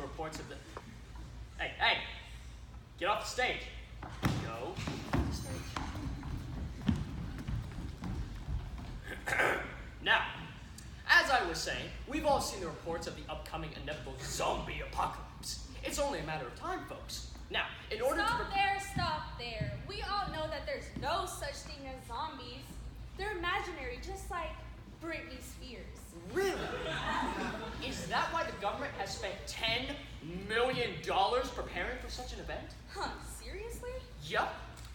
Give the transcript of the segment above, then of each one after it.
the reports of the... Hey, get off the stage. Go off the stage. Now, as I was saying, we've all seen the reports of the upcoming inevitable zombie apocalypse. It's only a matter of time, folks. Now, in order Stop there. We all know that there's no such thing as zombies. They're imaginary, just like Britney Spears. Really? Is that why the government has spent $10 million preparing for such an event? Huh, seriously? Yup,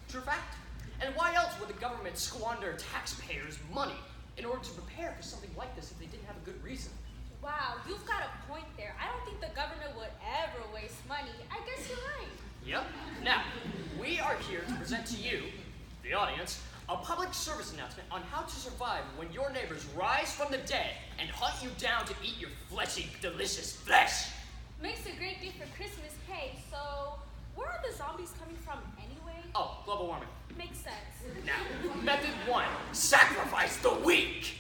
true fact. And why else would the government squander taxpayers' money in order to prepare for something like this if they didn't have a good reason? Wow, you've got a point there. I don't think the government would ever waste money. I guess you're right. Yep. Now, we are here to present to you, the audience, a public service announcement on how to survive when your neighbors rise from the dead and hunt you down to eat your fleshy, delicious flesh. Makes a great gift for Christmas. Hey, so where are the zombies coming from anyway? Oh, global warming. Makes sense. Now, method 1, sacrifice the weak.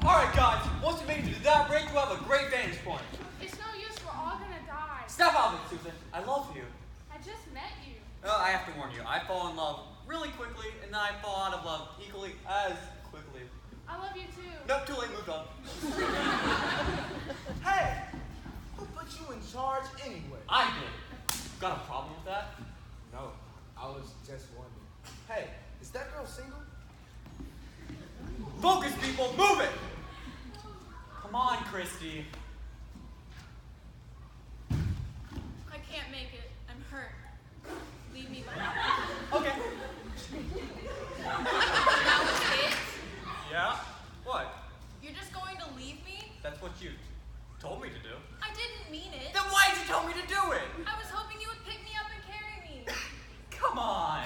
Alright guys, once you make it to that break, you have a great vantage point. It's no use, we're all gonna die. Stop out of it, Susan. I love you. I just met you. I have to warn you, I fall in love really quickly, and then I fall out of love equally as quickly. I love you too. Nope, too late, moved on. Hey, who put you in charge anyway? I did. Got a problem with that? No, I was just wondering. Hey, is that girl single? Focus, people, move it! Come on, Christy. I can't make it. I'm hurt. Leave me behind. Okay. That was it? Yeah? What? You're just going to leave me? That's what you told me to do. I didn't mean it. Then why did you tell me to do it? I was hoping you would pick me up and carry me. Come on.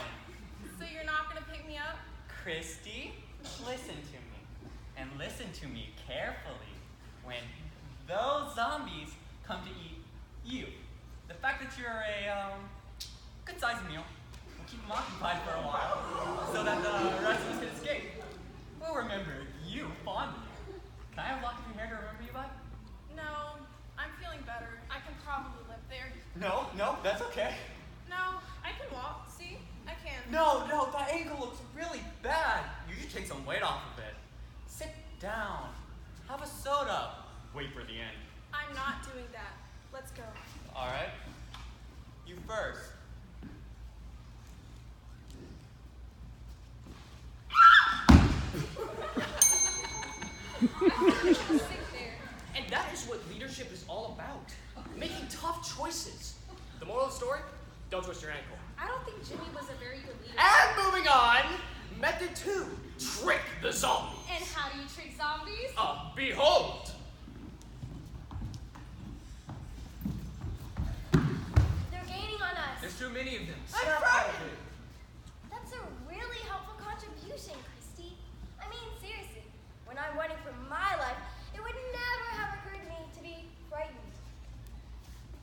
So you're not going to pick me up? Christy, listen to me. And listen to me carefully. When those zombies come to eat you, the fact that you're a good-sized meal will keep them occupied for a while so that the rest of us can escape. We'll remember you fondly. Can I have a lock of your hair to remember you by? No, I'm feeling better. I can probably live there. No, that's okay. No, I can walk. See? I can. No, that ankle looks really bad. You should take some weight off of it. Sit down. Have a soda. Wait for the end. I'm not doing that. Let's go. All right. You first. And that is what leadership is all about. Making tough choices. The moral of the story? Don't twist your ankle. I don't think Jimmy was a very good leader. And moving on, method 2, trick the zombies. And how do you trick zombies? Behold. They're gaining on us. There's too many of them. Snap out of it. That's a really helpful contribution, Christy. I mean, seriously, when I'm running for my life, it would never have occurred to me to be frightened.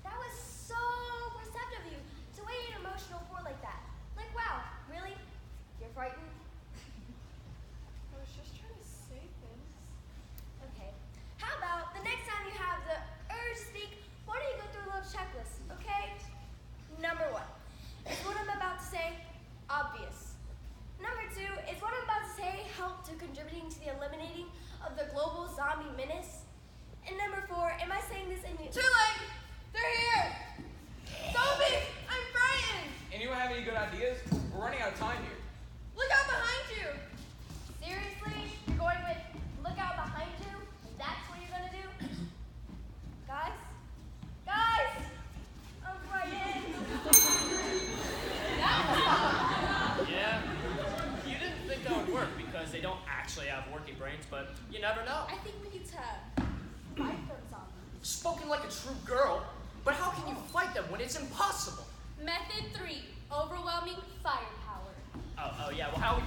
That was so perceptive of you to weigh an emotional pour like that. Like, wow, really? You're frightened? I was just trying to say things. Okay. How about the next time you have the urge to speak, why don't you go through a little checklist, okay? Number 1, is what I'm about to say obvious? Number 2, is what I'm about to say help to contributing to the eliminating of the global zombie menace? And number 4, am I saying this in the... Too late! They're here! Zombies! I'm frightened! Anyone have any good ideas? We're running out of time here. Look out behind you! Seriously? You're going with look out behind you? And that's what you're gonna do? Guys? I'm frightened. Yeah, you didn't think that would work because they don't actually have working brains, but you never know. I think we need to fight them zombies. Spoken like a true girl, but how can you fight them when it's impossible? Method 3, overwhelming firepower. Oh yeah, well how we...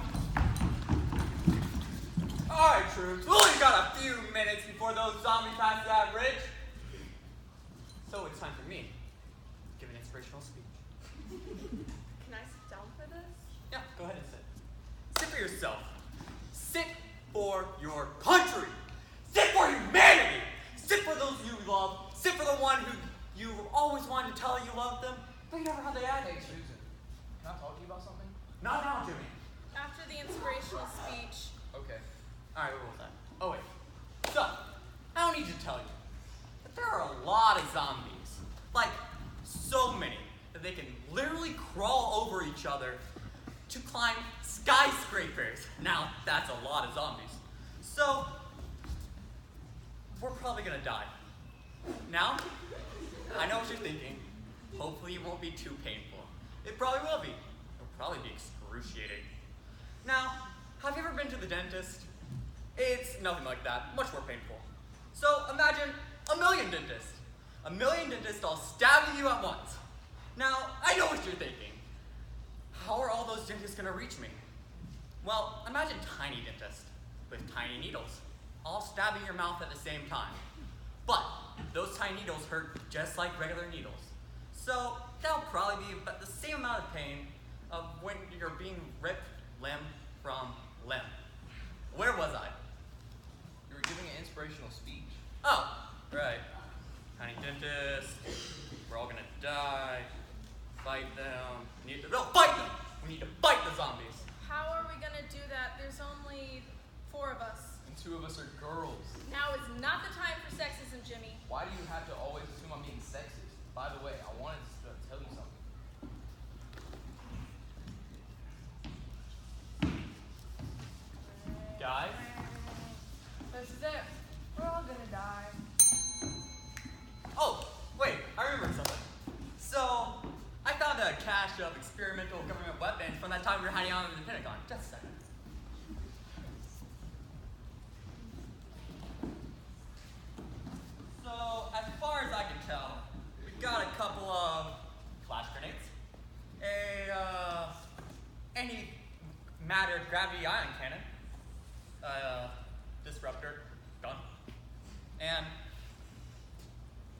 Alright, troops. We only got a few minutes before those zombies pass that bridge. So it's time for me to give an inspirational speech. Can I sit down for this? Yeah, go ahead and sit. Sit for yourself. Sit for your country. Sit for humanity. Sit for those you love. Sit for the one who you always wanted to tell her you loved them, but you never had the Hey, attitude. Susan, can I talk to you about something? Not now, Jimmy. After the inspirational speech. Okay. Alright, what was that? Oh, wait. So, I don't need to tell you, but there are a lot of zombies. Like, so many that they can literally crawl over each other to climb skyscrapers. Now, that's a lot of zombies. So, we're probably gonna die. Now, I know what you're thinking. Hopefully it won't be too painful. It probably will be. It'll probably be excruciating. Now, have you ever been to the dentist? It's nothing like that, much more painful. So imagine a million dentists. A million dentists all stabbing you at once. Now, I know what you're thinking. How are all those dentists gonna reach me? Well, imagine tiny dentists with tiny needles, all stabbing your mouth at the same time. But those tiny needles hurt just like regular needles. So that'll probably be about the same amount of pain of when you're being ripped limb from limb. Where was I? You were giving an inspirational speech. Oh, right. Tiny dentist. We're all gonna die. Fight them. Fight them! We need to fight the zombies. How are we gonna do that? There's only 4 of us. And 2 of us are girls. Now is not the time for sexism, Jimmy. Why do you have to always assume I'm being sexist? By the way, I wanted to tell you something. Guys? This is it. We're all gonna die. Oh, wait, I remember something. So, I found a cache of experimental government weapons from that time we were hiding out in the Pentagon. Just a second. So, as far as I can tell, we've got a couple of flash grenades, any matter gravity ion cannon, disruptor gun, and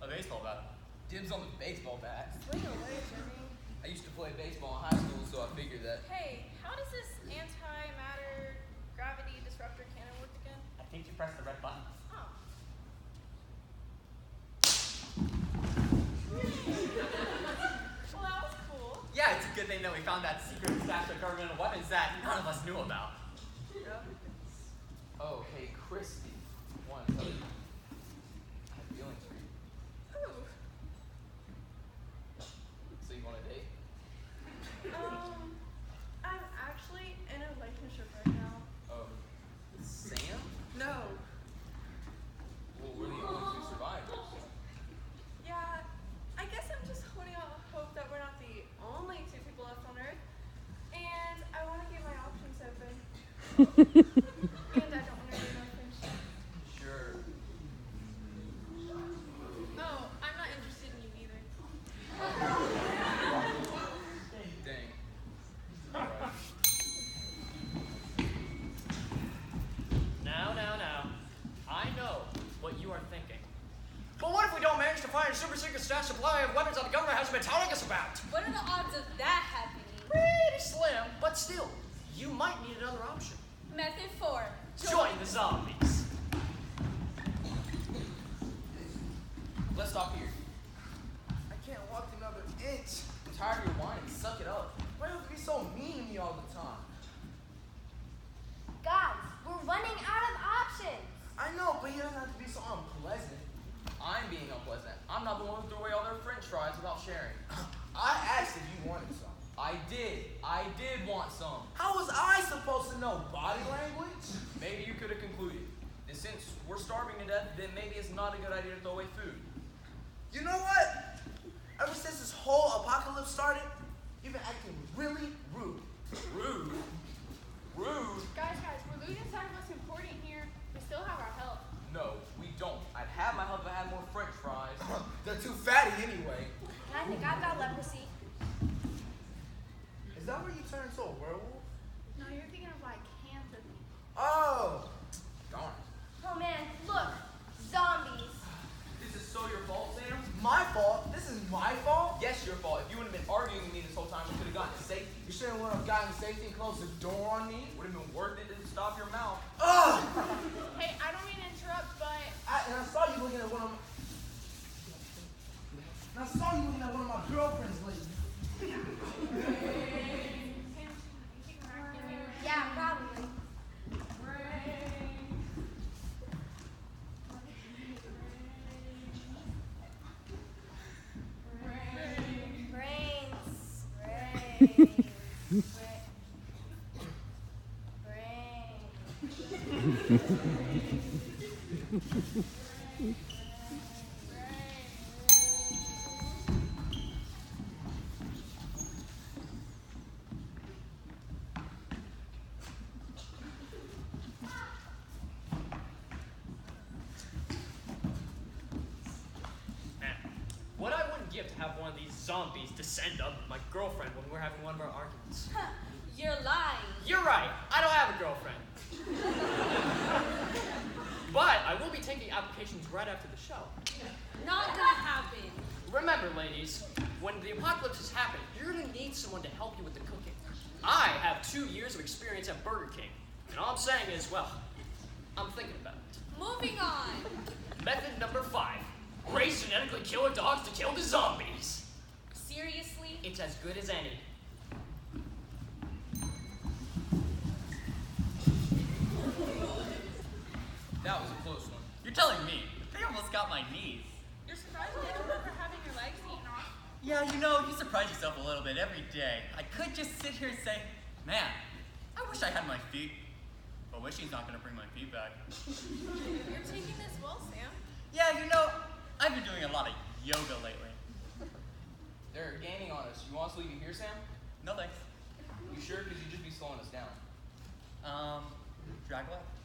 a baseball bat. Dibs on the baseball bat. Swing away, Jimmy. I used to play baseball in high school, so I figured that. Hey, how does this antimatter gravity disruptor cannon work again? I think you pressed the red button. Oh. Well, that was cool. Yeah, it's a good thing that we found that secret stash of governmental weapons that none of us knew about. Yep. Oh, hey, Christy. I want to tell you. I have feelings for you. Ooh. So you want a date? I'm actually in a relationship right now. Oh, Sam? No. Well, we're the only 2 survivors. Yeah, I guess I'm just holding out hope that we're not the only 2 people left on Earth. And I want to keep my options open. And I don't want to be no friendship. Sure. Oh, I'm not interested in you either. Dang. Alright. Now. I know what you are thinking. But what if we don't manage to find a super secret stash supply of weapons that the government hasn't been telling us about? What are the odds of that happening? Pretty slim, but still, you might need another option. Method 4. Join the zombies. Let's stop here. I can't walk another inch. I'm tired of your whining. Suck it up. Why do you have to be so mean to me all the time? Guys, we're running out of options. I know, but you don't have to be so unpleasant. I'm being unpleasant. I'm not the one who threw away all their french fries without sharing. I asked if you wanted some. I did want some. How was I supposed to know body language? Maybe you could have concluded. And since we're starving to death, then maybe it's not a good idea to throw away food. You know what? Ever since this whole apocalypse started, you've been acting really rude. Rude? Rude? Guys, we're losing sight of what's important here. We still have our health. No, we don't. I'd have my help if I had more french fries. They're too fatty anyway. And I think I've got leprosy. Is that where you turn into a werewolf? No, you're thinking of lycanthropy. Oh, darn. Oh man, look, zombies. This is so your fault, Sam? My fault? This is my fault? Yes, your fault. If you wouldn't have been arguing with me this whole time, we could have gotten to safety. You shouldn't have gotten safety and closed the door on me. Would have been worth it to stop your mouth. Ugh! Hey, I don't mean to interrupt, but And I saw you looking at one of my... I saw you looking at one of my girlfriends lately. Yeah, probably. Man, what I wouldn't give to have one of these zombies descend on my girlfriend when we're having one of our arguments. You're lying. You're right. I don't have a girlfriend. But I will be taking applications right after the show. Not gonna happen. Remember, ladies, when the apocalypse has happened, you're gonna need someone to help you with the cooking. I have 2 years of experience at Burger King, and all I'm saying is, well, I'm thinking about it. Moving on. Method number 5. Raise genetically killer dogs to kill the zombies. Seriously? It's as good as any. That was a close one. You're telling me. They almost got my knees. You're surprised you didn't remember having your legs eaten off. Yeah, you know, you surprise yourself a little bit every day. I could just sit here and say, man, I wish I had my feet. But wishing's not gonna bring my feet back. You're taking this well, Sam. Yeah, you know, I've been doing a lot of yoga lately. They're gaining on us. You want us to leave you here, Sam? No thanks. You sure? Because you'd just be slowing us down. Drag left.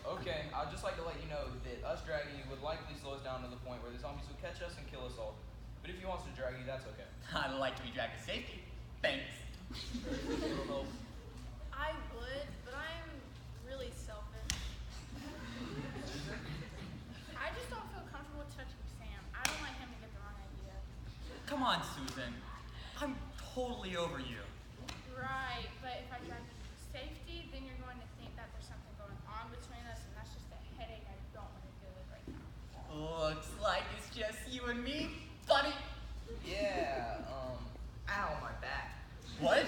Okay, I'd just like to let you know that us dragging you would likely slow us down to the point where the zombies would catch us and kill us all. But if you want us to drag you, that's okay. I'd like to be dragged to safety. Thanks. I would, but I'm really selfish. I just don't feel comfortable touching Sam. I don't want him to get the wrong idea. Come on, Susan. I'm totally over you. Right, but if I drag you to safety, then you're going to think that there's something going on between us, and that's just a headache I don't want to deal with right now. Looks like it's just you and me, buddy. Yeah, ow, my back. What?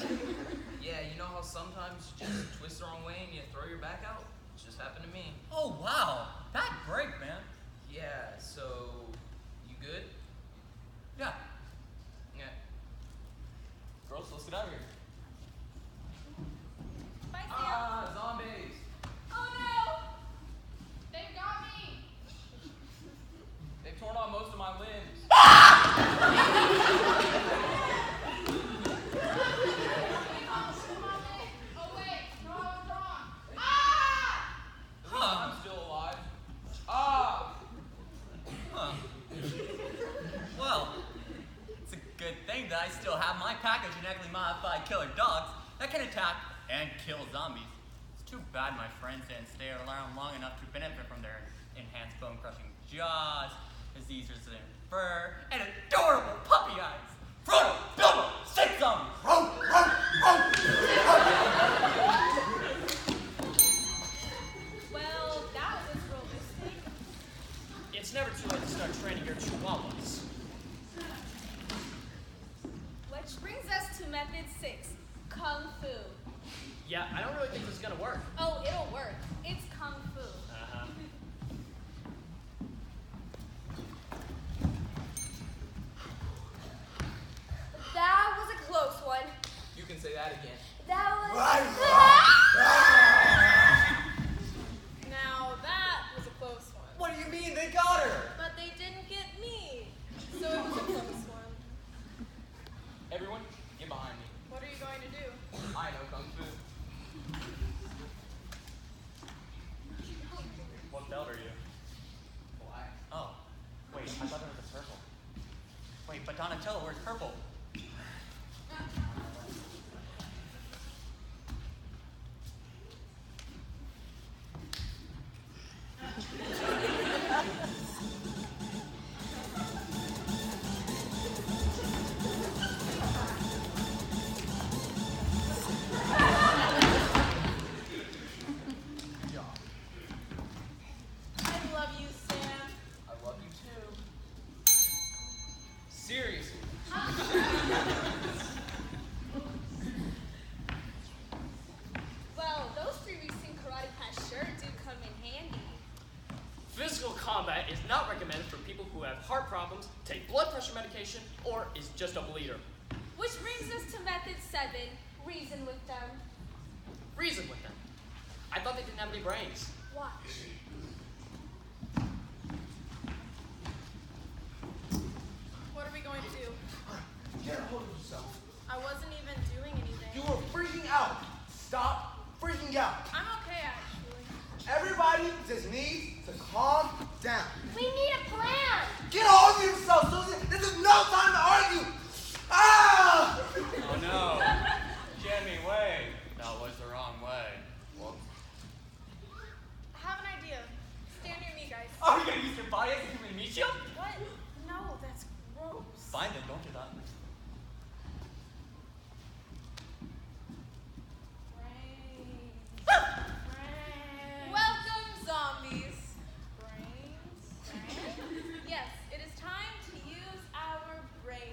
Yeah, you know how sometimes you just twist the wrong way and you throw your back out? It just happened to me. Oh, wow. That break, man. Yeah, so, you good? Yeah. Yeah. Girls, let's get out of here. Bye, Sam. Ah, zombies! Oh no! They've got me! They've torn off most of my limbs. Oh wait, no, I was wrong. Ah! I'm still alive. Ah! Huh. Well, it's a good thing that I still have my pack of genetically modified killer dogs that can attack and kill zombies. It's too bad my friends didn't stay around long enough to benefit from their enhanced bone-crushing jaws, disease-resistant fur, and adorable puppy eyes. Frodo, Bilbo, stick zombies! Row, row, row! Well, that was realistic. It's never too late to start training your chihuahuas. Which brings us to method 6, Kung Fu. Yeah, I don't really think this is gonna work. Oh, it'll work. It's Kung Fu. Uh-huh. That was a close one. You can say that again. That was. Now that was a close one. What do you mean? They got her! But they didn't get me. So it was a close one. Everyone, get behind me. What are you going to do? I know Kung Fu. What belt are you? Black. Oh, wait, I thought there was a circle. Wait, but Donatello wears purple. I love you, Sam. I love you too. take blood pressure medication, or is just a bleeder. Which brings us to method 7, reason with them. Reason with them. I thought they didn't have any brains. Watch. What are we going to do? Get a hold of yourself. I wasn't even doing anything. You were freaking out. Stop freaking out. I'm okay, actually. Everybody just needs to calm down. We need a plan. Get a hold of yourself, Susan. This is no time to argue. Ah! Oh no. Jimmy, wait. That was the wrong way. Well, I have an idea. Stand near me, guys. are you gonna use your body as a human meat shield? What? No, that's gross. Fine then, don't do that. Welcome, zombies. Brains? Yes, it is time to use our brains.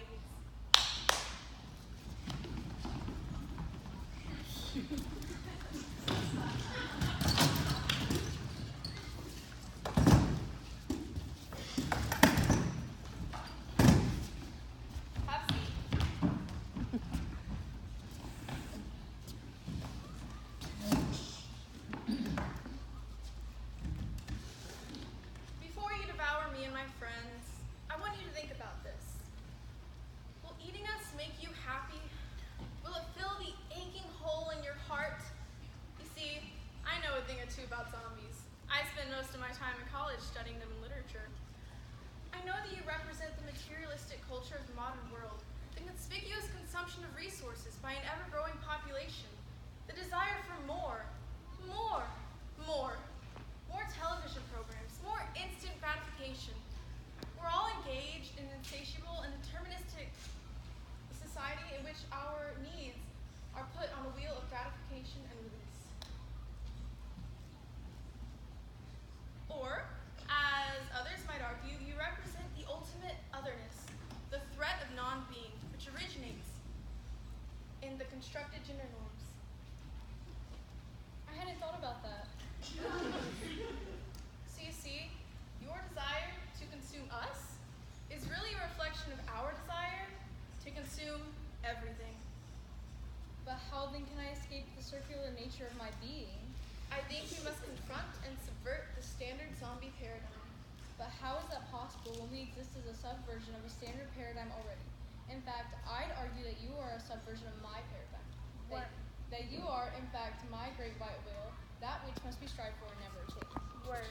Have a seat. Before you devour me and my friends, I want you to think about this. Will eating us make you happy? Will it fill the aching hole in your heart? You see, I know a thing or two about zombies. I spent most of my time in college studying them in literature. I know that you represent the materialistic culture of the modern world, the conspicuous consumption of resources by an ever-growing population, the desire for more television programs, more instant gratification. We're all engaged in an insatiable and deterministic society in which our needs are put on a wheel of gratification and release. Or, as others might argue, you represent the ultimate otherness, the threat of non-being, which originates in the constructed gender norms. I hadn't thought about that. So you see, your desire to consume us is really a reflection of our desire to consume everything. But how then can I escape the circular nature of my being? I think we must confront and subvert the standard zombie paradigm. But how is that possible when we exist as a subversion of a standard paradigm already? In fact, I'd argue that you are a subversion of my paradigm. That you are, in fact, my great white whale, that which must be strived for and never attained. Word.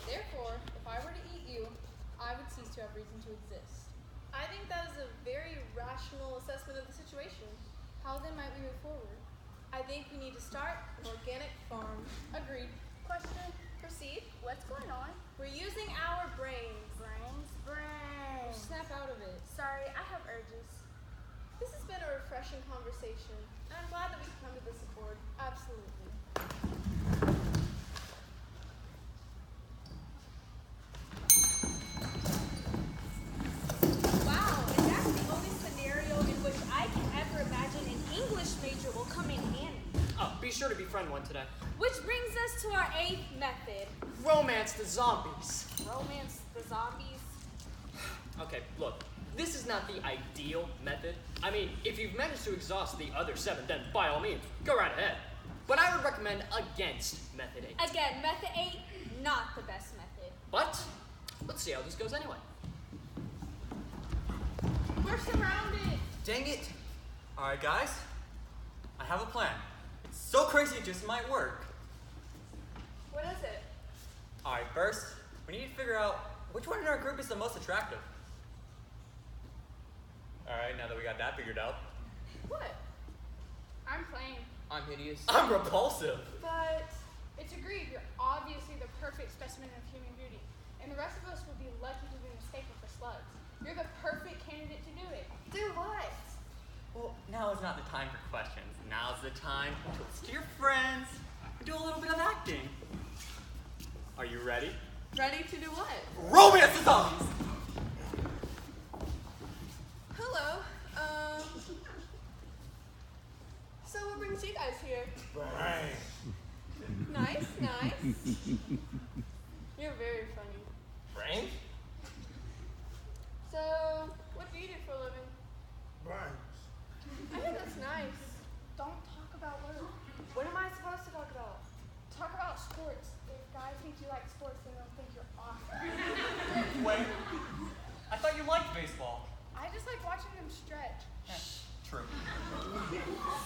Therefore, if I were to eat you, I would cease to have reason to exist. I think that is a very rational assessment of the situation. How then might we move forward? I think we need to start an organic farm. Agreed. Question. Proceed. What's going on? We're using our brains. Brains. Snap out of it. Sorry, I have urges. This has been a refreshing conversation, and I'm glad that we could come to this accord. Absolutely. Wow, and that's the only scenario in which I can ever imagine an English major will come in handy. Oh, be sure to befriend one today. Which brings us to our 8th method. Romance the zombies. Romance the zombies. Okay, look, this is not the ideal method. I mean, if you've managed to exhaust the other 7, then by all means, go right ahead. But I would recommend against method 8. Again, method 8, not the best method. But let's see how this goes anyway. We're surrounded. Dang it. Alright guys, I have a plan. It's so crazy it just might work. What is it? Alright, first, we need to figure out which one in our group is the most attractive. Alright, now that we got that figured out. What? I'm plain. I'm hideous. I'm repulsive. But It's agreed, you're obviously the perfect specimen of human beauty, and the rest of us would be lucky to be mistaken for slugs. You're the perfect candidate to do it. do what? Well, now is not the time for questions. Now's the time to listen to your friends and do a little bit of acting. Are you ready? Ready to do what? Romance the zombies! Hello. So what brings you guys here? Nice, nice. You're very funny. Brains? So you do for a living? Brains. I hear that's nice. Don't talk about work. What am I supposed to talk about? Talk about sports. If guys think you like sports, then they'll think you're awesome. Wait, I thought you liked baseball. I just like watching them stretch. True.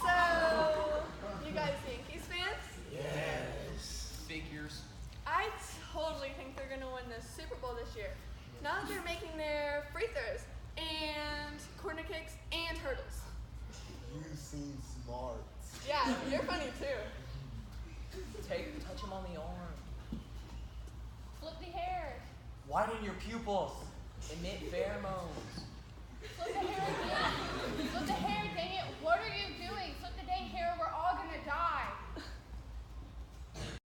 So, you guys Yankees fans? Yes. Figures. I totally think they're going to win the Super Bowl this year. Now that they're making their free throws and corner kicks and hurdles. You seem smart. Yeah, you're funny too. Touch him on the arm. Flip the hair. Widen your pupils. Emit pheromones. Flip the hair again. Flip